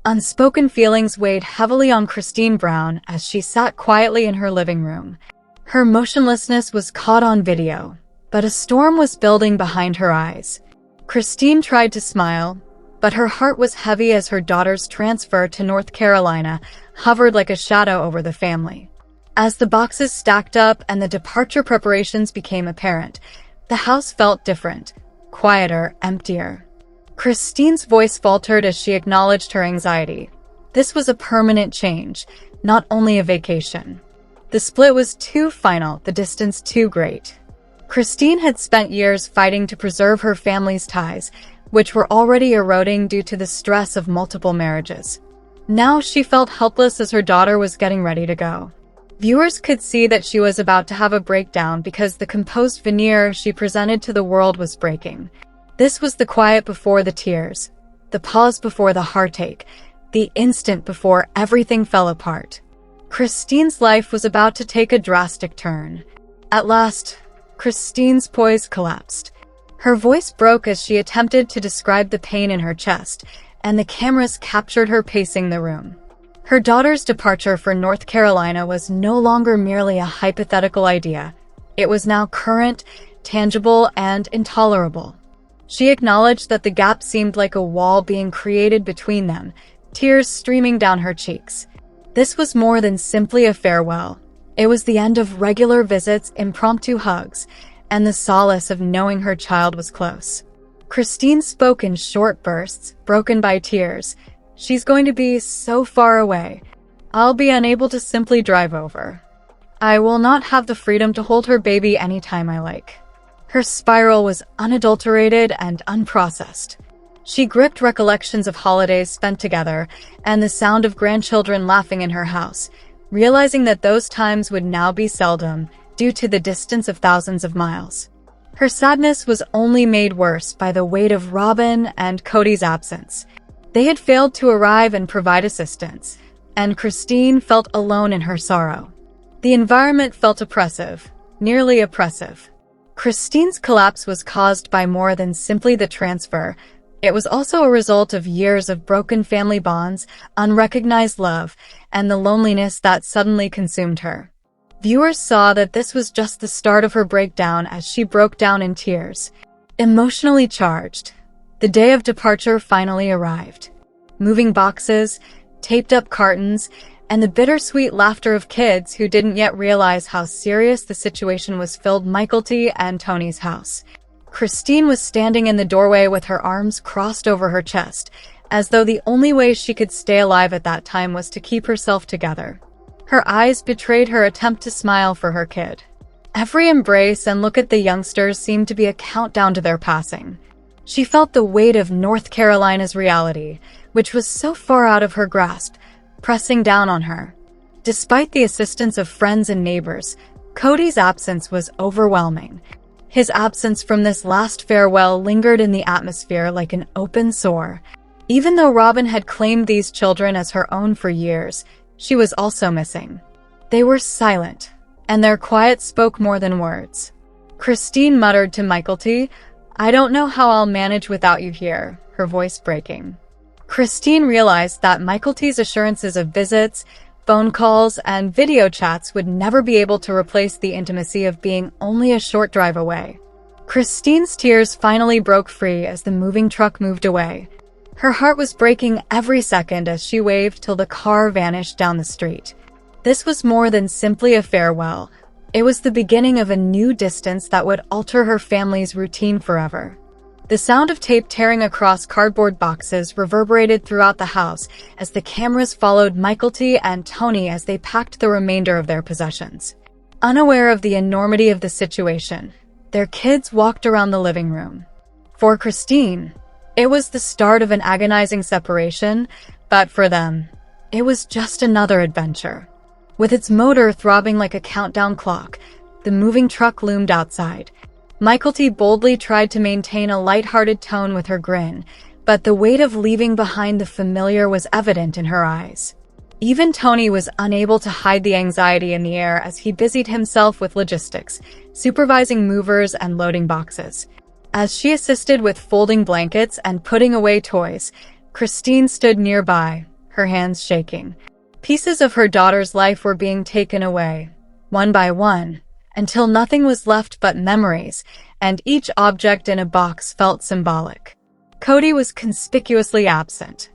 Unspoken feelings weighed heavily on Christine Brown as she sat quietly in her living room. Her motionlessness was caught on video, but a storm was building behind her eyes. Christine tried to smile, but her heart was heavy as her daughter's transfer to North Carolina hovered like a shadow over the family. As the boxes stacked up and the departure preparations became apparent, the house felt different, quieter, emptier. Christine's voice faltered as she acknowledged her anxiety. This was a permanent change, not only a vacation. The split was too final, the distance too great. Christine had spent years fighting to preserve her family's ties, which were already eroding due to the stress of multiple marriages. Now she felt helpless as her daughter was getting ready to go. Viewers could see that she was about to have a breakdown because the composed veneer she presented to the world was breaking. This was the quiet before the tears, the pause before the heartache, the instant before everything fell apart. Christine's life was about to take a drastic turn. At last, Christine's poise collapsed. Her voice broke as she attempted to describe the pain in her chest, and the cameras captured her pacing the room. Her daughter's departure for North Carolina was no longer merely a hypothetical idea. It was now current, tangible, and intolerable. She acknowledged that the gap seemed like a wall being created between them, tears streaming down her cheeks. This was more than simply a farewell. It was the end of regular visits, impromptu hugs, and the solace of knowing her child was close. Christine spoke in short bursts, broken by tears. She's going to be so far away. I'll be unable to simply drive over. I will not have the freedom to hold her baby anytime I like. Her spiral was unadulterated and unprocessed. She gripped recollections of holidays spent together and the sound of grandchildren laughing in her house, realizing that those times would now be seldom due to the distance of thousands of miles. Her sadness was only made worse by the weight of Robyn and Kody's absence. They had failed to arrive and provide assistance, and Christine felt alone in her sorrow. The environment felt oppressive, nearly oppressive. Christine's collapse was caused by more than simply the transfer. It was also a result of years of broken family bonds, unrecognized love, and the loneliness that suddenly consumed her. Viewers saw that this was just the start of her breakdown as she broke down in tears. Emotionally charged, the day of departure finally arrived. Moving boxes, taped up cartons, and the bittersweet laughter of kids who didn't yet realize how serious the situation was filled Mykelty and Tony's house. Christine was standing in the doorway with her arms crossed over her chest, as though the only way she could stay alive at that time was to keep herself together. Her eyes betrayed her attempt to smile for her kid. Every embrace and look at the youngsters seemed to be a countdown to their passing. She felt the weight of North Carolina's reality, which was so far out of her grasp, pressing down on her. Despite the assistance of friends and neighbors, Kody's absence was overwhelming. His absence from this last farewell lingered in the atmosphere like an open sore. Even though Robyn had claimed these children as her own for years, she was also missing. They were silent, and their quiet spoke more than words. Christine muttered to Mykelty, "I don't know how I'll manage without you here," her voice breaking. Christine realized that Mykelty's assurances of visits, phone calls, and video chats would never be able to replace the intimacy of being only a short drive away. Christine's tears finally broke free as the moving truck moved away. Her heart was breaking every second as she waved till the car vanished down the street. This was more than simply a farewell. It was the beginning of a new distance that would alter her family's routine forever. The sound of tape tearing across cardboard boxes reverberated throughout the house as the cameras followed Mykelty and Tony as they packed the remainder of their possessions. Unaware of the enormity of the situation, their kids walked around the living room. For Christine, it was the start of an agonizing separation, but for them, it was just another adventure. With its motor throbbing like a countdown clock, the moving truck loomed outside. Mykelty boldly tried to maintain a light-hearted tone with her grin, but the weight of leaving behind the familiar was evident in her eyes. Even Tony was unable to hide the anxiety in the air as he busied himself with logistics, supervising movers and loading boxes. As she assisted with folding blankets and putting away toys, Christine stood nearby, her hands shaking. Pieces of her daughter's life were being taken away, one by one, until nothing was left but memories, and each object in a box felt symbolic. Kody was conspicuously absent.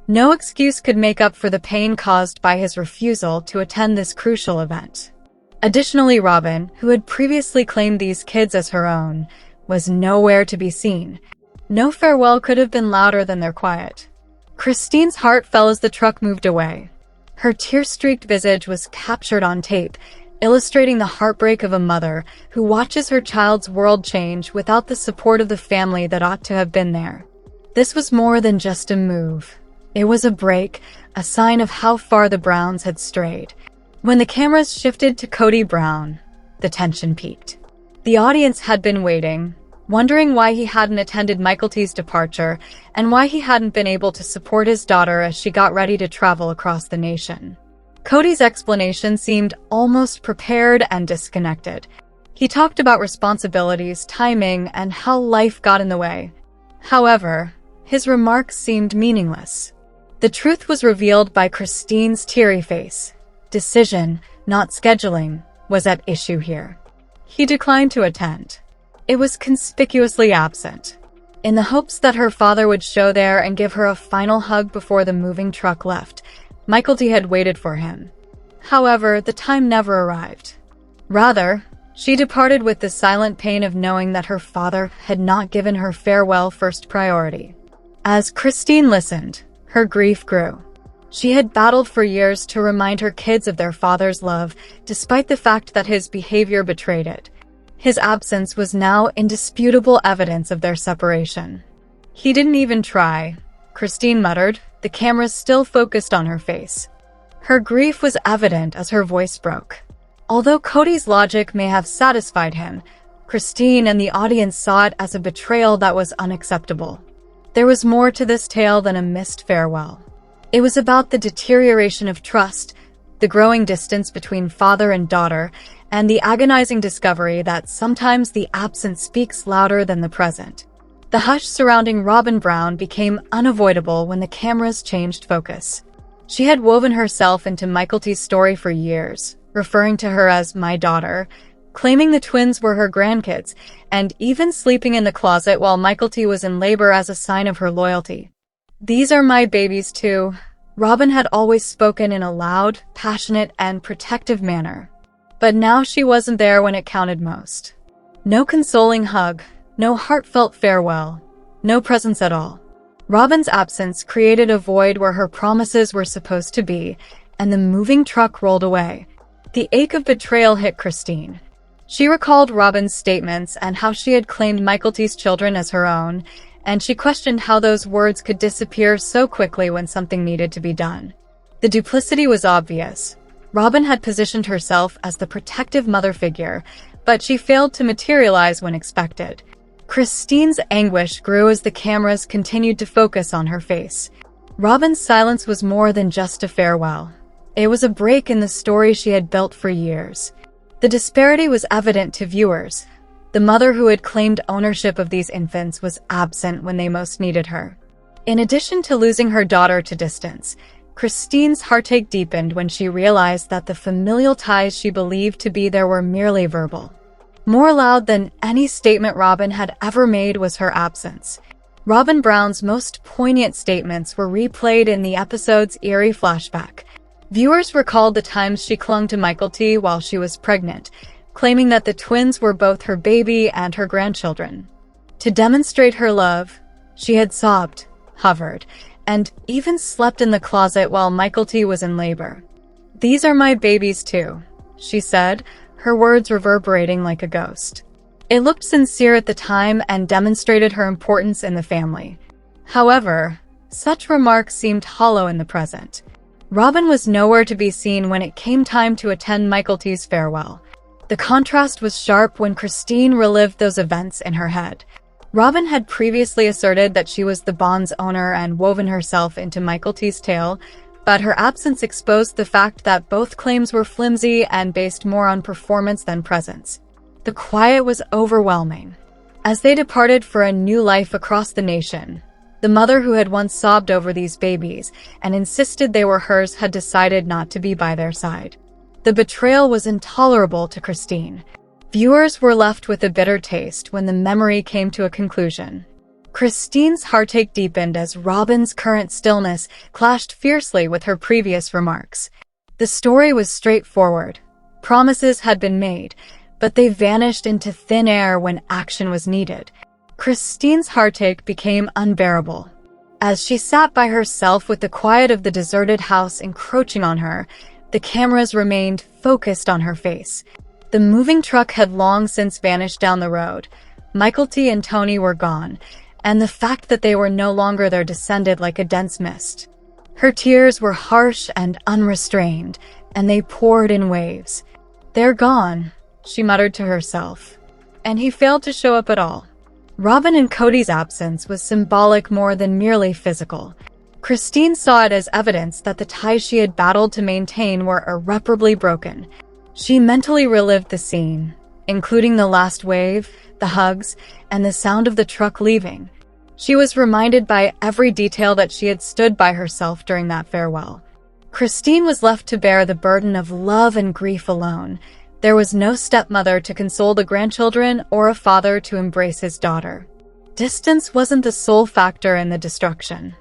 No excuse could make up for the pain caused by his refusal to attend this crucial event. Additionally, Robyn, who had previously claimed these kids as her own, was nowhere to be seen. No farewell could have been louder than their quiet. Christine's heart fell as the truck moved away. Her tear-streaked visage was captured on tape, illustrating the heartbreak of a mother who watches her child's world change without the support of the family that ought to have been there. This was more than just a move. It was a break, a sign of how far the Browns had strayed. When the cameras shifted to Kody Brown, the tension peaked. The audience had been waiting, wondering why he hadn't attended Mykelty's departure and why he hadn't been able to support his daughter as she got ready to travel across the nation. Kody's explanation seemed almost prepared and disconnected. He talked about responsibilities, timing, and how life got in the way. However, his remarks seemed meaningless. The truth was revealed by Christine's teary face. Decision, not scheduling, was at issue here. He declined to attend. It was conspicuously absent. In the hopes that her father would show there and give her a final hug before the moving truck left, Mykelty had waited for him. However, the time never arrived. Rather, she departed with the silent pain of knowing that her father had not given her farewell first priority. As Christine listened, her grief grew. She had battled for years to remind her kids of their father's love, despite the fact that his behavior betrayed it. His absence was now indisputable evidence of their separation. He didn't even try, Christine muttered, the cameras still focused on her face. Her grief was evident as her voice broke. Although Kody's logic may have satisfied him, Christine and the audience saw it as a betrayal that was unacceptable. There was more to this tale than a missed farewell. It was about the deterioration of trust, the growing distance between father and daughter, and the agonizing discovery that sometimes the absent speaks louder than the present. The hush surrounding Robyn Brown became unavoidable when the cameras changed focus. She had woven herself into Mykelty's story for years, referring to her as my daughter, claiming the twins were her grandkids, and even sleeping in the closet while Mykelty was in labor as a sign of her loyalty. These are my babies too. Robyn had always spoken in a loud, passionate, and protective manner. But now she wasn't there when it counted most. No consoling hug, no heartfelt farewell, no presence at all. Robyn's absence created a void where her promises were supposed to be, and the moving truck rolled away. The ache of betrayal hit Christine. She recalled Robyn's statements and how she had claimed Mykelty's children as her own, and she questioned how those words could disappear so quickly when something needed to be done. The duplicity was obvious. Robyn had positioned herself as the protective mother figure, but she failed to materialize when expected. Christine's anguish grew as the cameras continued to focus on her face. Robyn's silence was more than just a farewell. It was a break in the story she had built for years. The disparity was evident to viewers. The mother who had claimed ownership of these infants was absent when they most needed her. In addition to losing her daughter to distance, Christine's heartache deepened when she realized that the familial ties she believed to be there were merely verbal. More loud than any statement Robyn had ever made was her absence. Robyn Brown's most poignant statements were replayed in the episode's eerie flashback. Viewers recalled the times she clung to Mykelty while she was pregnant, claiming that the twins were both her baby and her grandchildren. To demonstrate her love, she had sobbed, hovered, and even slept in the closet while Mykelty was in labor. "These are my babies too," she said, her words reverberating like a ghost. It looked sincere at the time and demonstrated her importance in the family. However, such remarks seemed hollow in the present. Robyn was nowhere to be seen when it came time to attend Mykelty's farewell. The contrast was sharp when Christine relived those events in her head. Robyn had previously asserted that she was the bond's owner and woven herself into Mykelty's tale, but her absence exposed the fact that both claims were flimsy and based more on performance than presence. The quiet was overwhelming. As they departed for a new life across the nation, The mother who had once sobbed over these babies and insisted they were hers had decided not to be by their side. The betrayal was intolerable to Christine. Viewers were left with a bitter taste when the memory came to a conclusion. Christine's heartache deepened as Robyn's current stillness clashed fiercely with her previous remarks. The story was straightforward. Promises had been made, but they vanished into thin air when action was needed. Christine's heartache became unbearable. As she sat by herself with the quiet of the deserted house encroaching on her, the cameras remained focused on her face. The moving truck had long since vanished down the road. Mykelty and Tony were gone, and the fact that they were no longer there descended like a dense mist. Her tears were harsh and unrestrained, and they poured in waves. "They're gone," she muttered to herself. And he failed to show up at all. Robyn and Kody's absence was symbolic more than merely physical. Christine saw it as evidence that the ties she had battled to maintain were irreparably broken. She mentally relived the scene, including the last wave, the hugs, and the sound of the truck leaving. She was reminded by every detail that she had stood by herself during that farewell. Christine was left to bear the burden of love and grief alone. There was no stepmother to console the grandchildren or a father to embrace his daughter. Distance wasn't the sole factor in the destruction.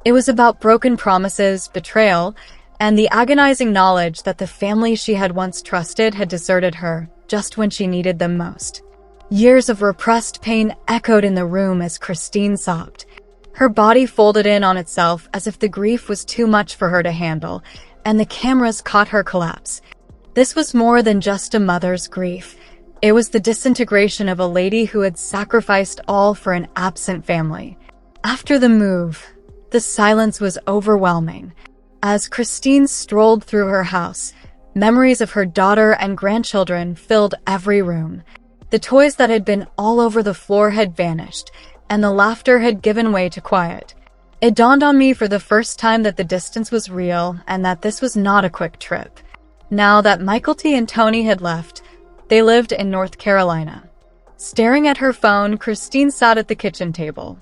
It was about broken promises, betrayal, and the agonizing knowledge that the family she had once trusted had deserted her just when she needed them most. Years of repressed pain echoed in the room as Christine sobbed. Her body folded in on itself as if the grief was too much for her to handle, and the cameras caught her collapse. This was more than just a mother's grief. It was the disintegration of a lady who had sacrificed all for an absent family. After the move, the silence was overwhelming. As Christine strolled through her house, memories of her daughter and grandchildren filled every room. The toys that had been all over the floor had vanished, and the laughter had given way to quiet. It dawned on me for the first time that the distance was real and that this was not a quick trip. Now that Mykelty and Tony had left, they lived in North Carolina. Staring at her phone, Christine sat at the kitchen table.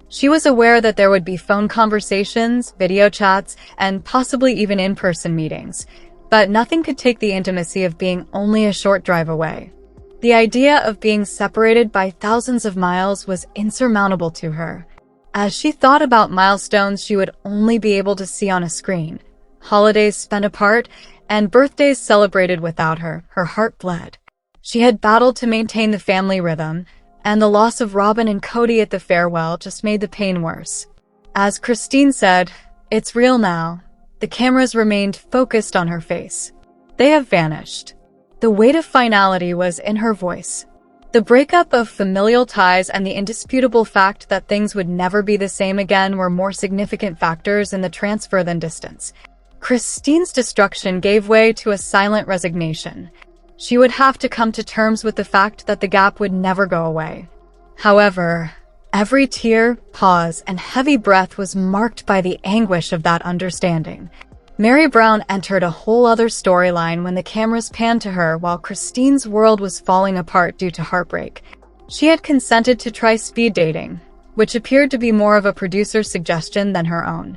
She was aware that there would be phone conversations, video chats, and possibly even in-person meetings, but nothing could take the intimacy of being only a short drive away. The idea of being separated by thousands of miles was insurmountable to her. As she thought about milestones she would only be able to see on a screen, holidays spent apart, and birthdays celebrated without her, her heart bled. She had battled to maintain the family rhythm, and the loss of Robyn and Kody at the farewell just made the pain worse. As Christine said, "It's real now." The cameras remained focused on her face. "They have vanished." The weight of finality was in her voice. The breakup of familial ties and the indisputable fact that things would never be the same again were more significant factors in the transfer than distance. Christine's destruction gave way to a silent resignation. She would have to come to terms with the fact that the gap would never go away. However, every tear, pause, and heavy breath was marked by the anguish of that understanding. Mary Brown entered a whole other storyline when the cameras panned to her while Christine's world was falling apart due to heartbreak. She had consented to try speed dating, which appeared to be more of a producer's suggestion than her own.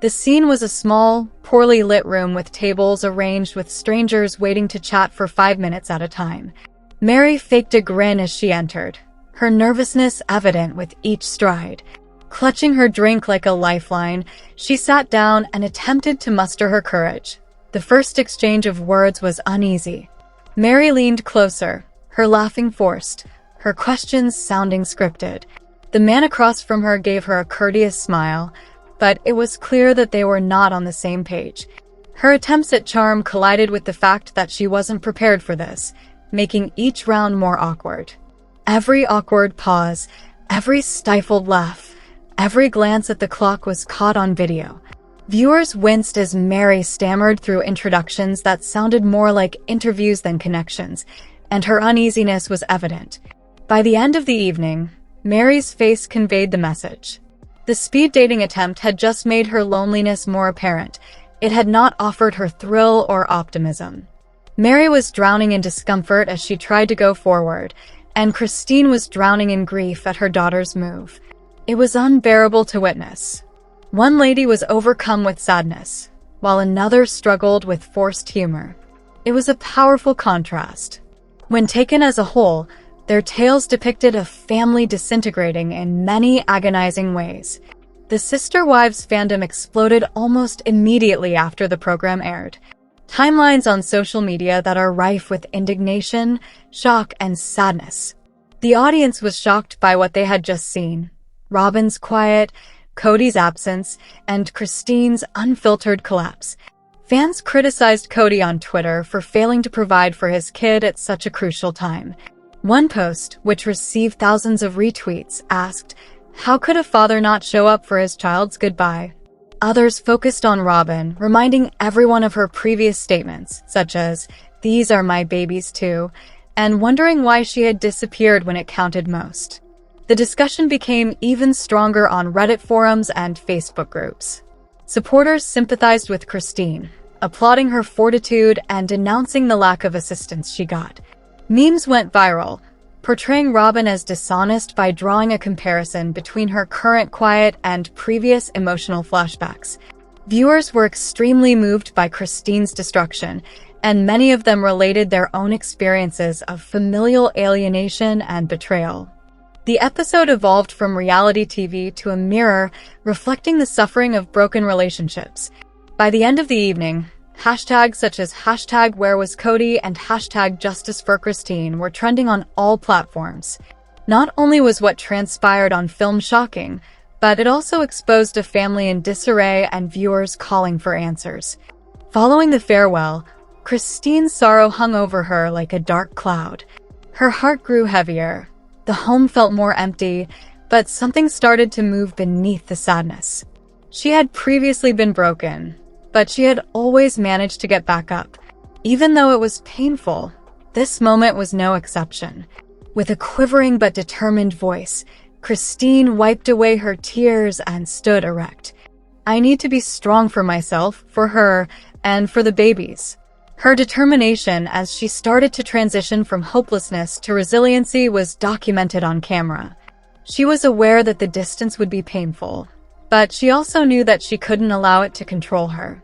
The scene was a small, poorly lit room with tables arranged with strangers waiting to chat for 5 minutes at a time. Mary faked a grin as she entered, her nervousness evident with each stride. Clutching her drink like a lifeline, she sat down and attempted to muster her courage. The first exchange of words was uneasy. Mary leaned closer, her laughing forced, her questions sounding scripted. The man across from her gave her a courteous smile, but it was clear that they were not on the same page. Her attempts at charm collided with the fact that she wasn't prepared for this, making each round more awkward. Every awkward pause, every stifled laugh, every glance at the clock was caught on video. Viewers winced as Mary stammered through introductions that sounded more like interviews than connections, and her uneasiness was evident. By the end of the evening, Mary's face conveyed the message. The speed dating attempt had just made her loneliness more apparent. It had not offered her thrill or optimism. Mary was drowning in discomfort as she tried to go forward, and Christine was drowning in grief at her daughter's move. It was unbearable to witness. One lady was overcome with sadness, while another struggled with forced humor. It was a powerful contrast. When taken as a whole, their tales depicted a family disintegrating in many agonizing ways. The Sister Wives fandom exploded almost immediately after the program aired. Timelines on social media that are rife with indignation, shock, and sadness. The audience was shocked by what they had just seen. Robyn's quiet, Kody's absence, and Christine's unfiltered collapse. Fans criticized Kody on Twitter for failing to provide for his kid at such a crucial time. One post, which received thousands of retweets, asked, "How could a father not show up for his child's goodbye?" Others focused on Robyn, reminding everyone of her previous statements, such as, "These are my babies too," and wondering why she had disappeared when it counted most. The discussion became even stronger on Reddit forums and Facebook groups. Supporters sympathized with Christine, applauding her fortitude and denouncing the lack of assistance she got. Memes went viral, portraying Robyn as dishonest by drawing a comparison between her current quiet and previous emotional flashbacks. Viewers were extremely moved by Christine's destruction, and many of them related their own experiences of familial alienation and betrayal. The episode evolved from reality TV to a mirror reflecting the suffering of broken relationships. By the end of the evening, hashtags such as #WhereWasKody and #JusticeForChristine were trending on all platforms. Not only was what transpired on film shocking, but it also exposed a family in disarray and viewers calling for answers. Following the farewell, Christine's sorrow hung over her like a dark cloud. Her heart grew heavier. The home felt more empty, but something started to move beneath the sadness. She had previously been broken, but she had always managed to get back up. Even though it was painful, this moment was no exception. With a quivering but determined voice, Christine wiped away her tears and stood erect. "I need to be strong for myself, for her, and for the babies." Her determination as she started to transition from hopelessness to resiliency was documented on camera. She was aware that the distance would be painful, but she also knew that she couldn't allow it to control her.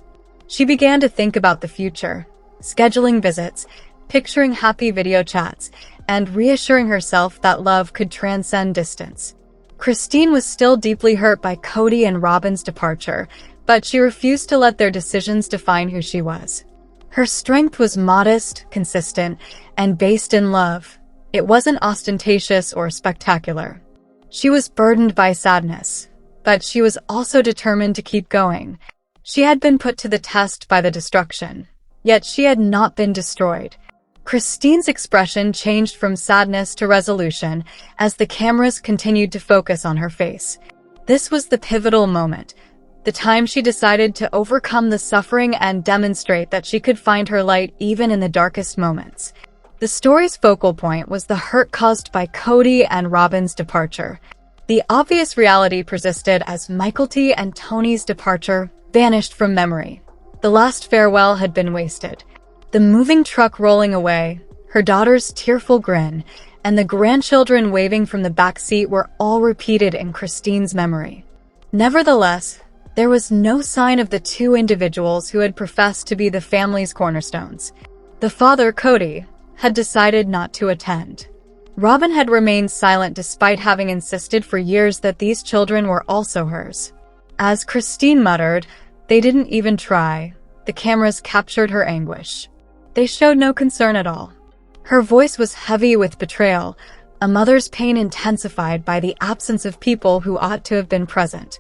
She began to think about the future, scheduling visits, picturing happy video chats, and reassuring herself that love could transcend distance. Christine was still deeply hurt by Kody and Robyn's departure, but she refused to let their decisions define who she was. Her strength was modest, consistent, and based in love. It wasn't ostentatious or spectacular. She was burdened by sadness, but she was also determined to keep going. She had been put to the test by the destruction, yet she had not been destroyed. Christine's expression changed from sadness to resolution as the cameras continued to focus on her face. This was the pivotal moment, the time she decided to overcome the suffering and demonstrate that she could find her light even in the darkest moments. The story's focal point was the hurt caused by Kody and Robyn's departure. The obvious reality persisted as Mykelty and Tony's departure vanished from memory. The last farewell had been wasted. The moving truck rolling away, her daughter's tearful grin, and the grandchildren waving from the back seat were all repeated in Christine's memory. Nevertheless, there was no sign of the two individuals who had professed to be the family's cornerstones. The father, Kody, had decided not to attend. Robyn had remained silent despite having insisted for years that these children were also hers. As Christine muttered, "They didn't even try." The cameras captured her anguish. They showed no concern at all. Her voice was heavy with betrayal, a mother's pain intensified by the absence of people who ought to have been present.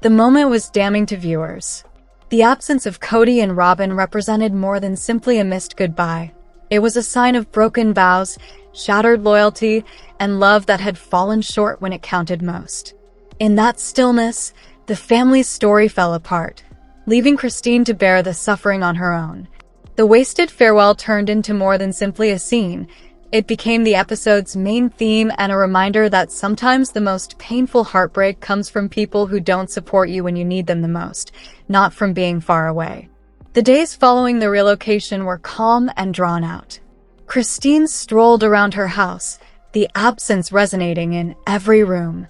The moment was damning to viewers. The absence of Kody and Robyn represented more than simply a missed goodbye. It was a sign of broken vows, shattered loyalty, and love that had fallen short when it counted most. In that stillness, the family's story fell apart, leaving Christine to bear the suffering on her own. The wasted farewell turned into more than simply a scene. It became the episode's main theme and a reminder that sometimes the most painful heartbreak comes from people who don't support you when you need them the most, not from being far away. The days following the relocation were calm and drawn out. Christine strolled around her house, the absence resonating in every room.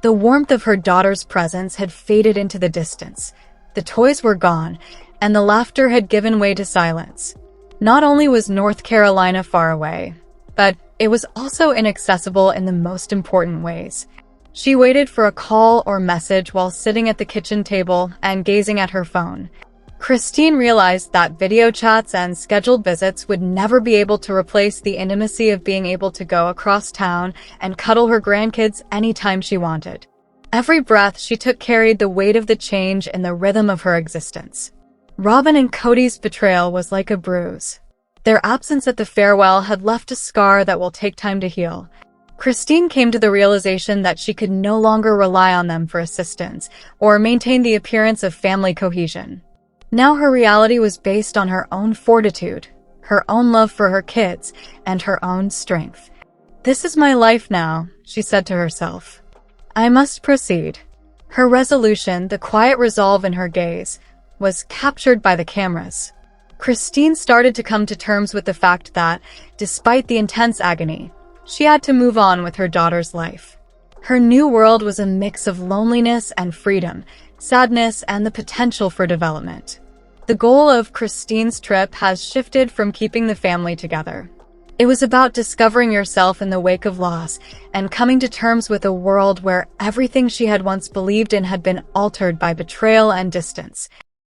The warmth of her daughter's presence had faded into the distance. The toys were gone, and the laughter had given way to silence. Not only was North Carolina far away, but it was also inaccessible in the most important ways. She waited for a call or message while sitting at the kitchen table and gazing at her phone. Christine realized that video chats and scheduled visits would never be able to replace the intimacy of being able to go across town and cuddle her grandkids anytime she wanted. Every breath she took carried the weight of the change in the rhythm of her existence. Robyn and Kody's betrayal was like a bruise. Their absence at the farewell had left a scar that will take time to heal. Christine came to the realization that she could no longer rely on them for assistance or maintain the appearance of family cohesion. Now her reality was based on her own fortitude, her own love for her kids, and her own strength. "This is my life now," she said to herself. "I must proceed." Her resolution, the quiet resolve in her gaze, was captured by the cameras. Christine started to come to terms with the fact that, despite the intense agony, she had to move on with her daughter's life. Her new world was a mix of loneliness and freedom, sadness and the potential for development. The goal of Christine's trip has shifted from keeping the family together. It was about discovering yourself in the wake of loss and coming to terms with a world where everything she had once believed in had been altered by betrayal and distance.